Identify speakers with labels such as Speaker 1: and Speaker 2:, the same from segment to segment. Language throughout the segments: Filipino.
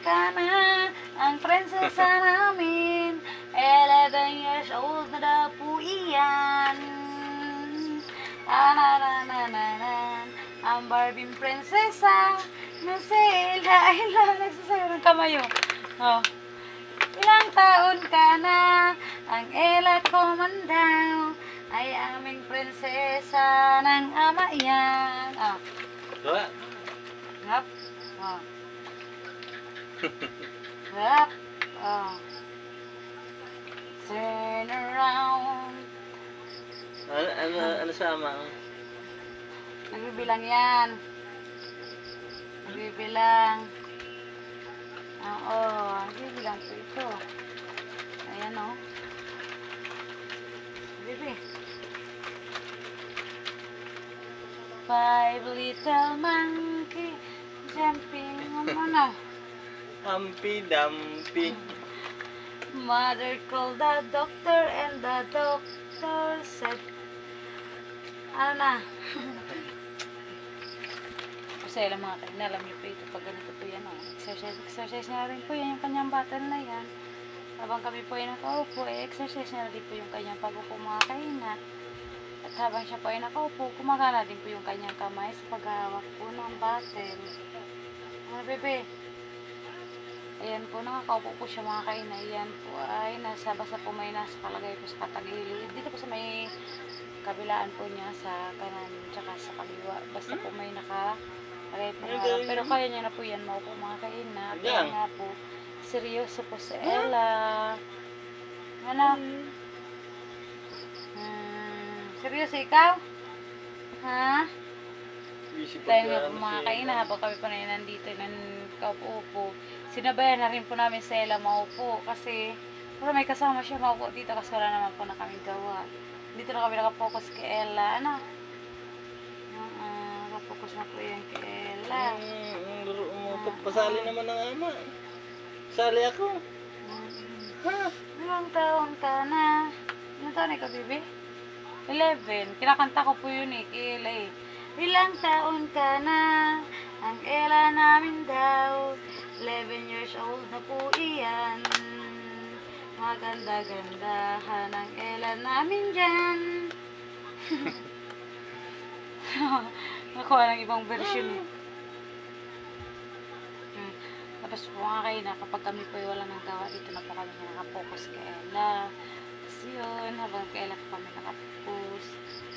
Speaker 1: ka na, ang prinsesa namin. 11 years old na daw po iyan. Ananananan, ang Barbie prinsesa na sila nagsasayaw ng kamay oh. Oh. Ilang taon ka na, ang Ella ko man daw ay aming prinsesa ng ama yan. Oh.
Speaker 2: Diba?
Speaker 1: Hop. Oh. Hop. Oh. Turn around.
Speaker 2: Ano sama?
Speaker 1: Nagbibilang yan. Nagbibilang. Oo, nagbibilang po ito. Ayan o. Bibi. 5 little monkey jumping on ano.
Speaker 2: Humpy Dumpy.
Speaker 1: Mother called the doctor and the doctor said, ano na? Kasi alam mga kain, alam niyo po ito pag ganito po yan. Oh. Exercise na rin po yan, yung kanyang battle na yan. Habang kami po ay nakaupo, exercise na rin po yung kanyang pag-upo mga kaina. At habang siya po ay nakaupo, kumagana din po yung kanyang kamay sa paghawak po ng battle. Ano bebe? Ayan po, nakakaupo po siya mga kaina. Ayan po ay basta po may nasa kalagay po sa katagilid. Dito po sa may kabilaan po niya sa kanan tsaka sa kaliwa. Basta po may nakalagay po harap. Pero kaya niya na po yan maupo mga kaina. At yan nga po, seryoso po si Ella. Ano? Seryoso ikaw? Ha? Dahil nga po mga kaina, habang kami pa na nandito kaupo-upo, sinabayan na rin po namin sa Ella maupo kasi may kasama siya maupo dito kasi wala naman po na kami gawa. Dito na kami nakapokus kay Ella. Ano? Nakapokus na po yan kay Ella.
Speaker 2: Laro mo. Pasali naman ng ama. Sali ako. Ha?
Speaker 1: Ilang taon ka na? Ilang taon ka, baby? 11. Kinakanta ko po yun kay Ella eh. Ilang taon ka na? Ang Ella namin daw 11 years old na po iyan. Maganda-gandahan ang Ella namin dyan. Nakuha ng ibang version eh. Tapos po nga kayo na kapag kami po ay wala nang gawa, dito na po kami nakapokus kay Ella. Tapos yun, habang kay Ella po kami nakapokus,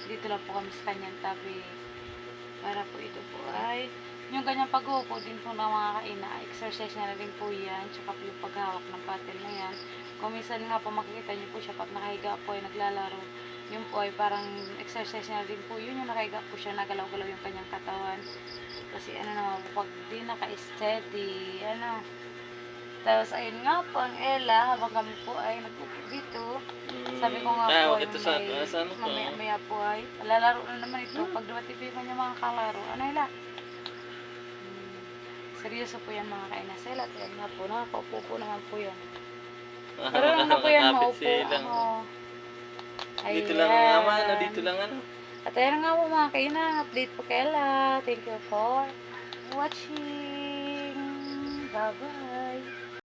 Speaker 1: dito lang po kami sa kanyang tabi. Para po ito po ay yung ganyang pag-uupo din po ng mga kaina, exercise na rin po yan, tsaka po yung paghawak ng paddle na yan. Kung minsan nga po makikita niyo po siya pag nakahiga po ay naglalaro, yun po ay parang exercise na rin po yun, yung nakahiga po siya, nagalaw-galaw yung kanyang katawan. Kasi ano naman po, pag di naka-steady, ano. Tapos ayun nga po ang Ella, habang kami po ay nag-upo dito, sabi ko nga po ay mamaya po ay lalaro na naman ito. Pag dumating po yung kanya mga kalaro, ano Ella? Seryoso po yan mga kainasela. Ayan nga po, nakakaupo po naman po yan. Pero lang na po yan maupo.
Speaker 2: Dito lang ang ama, dito lang ano.
Speaker 1: At ayan nga po mga kaina, update po kay Ella. Thank you for watching. Bye-bye.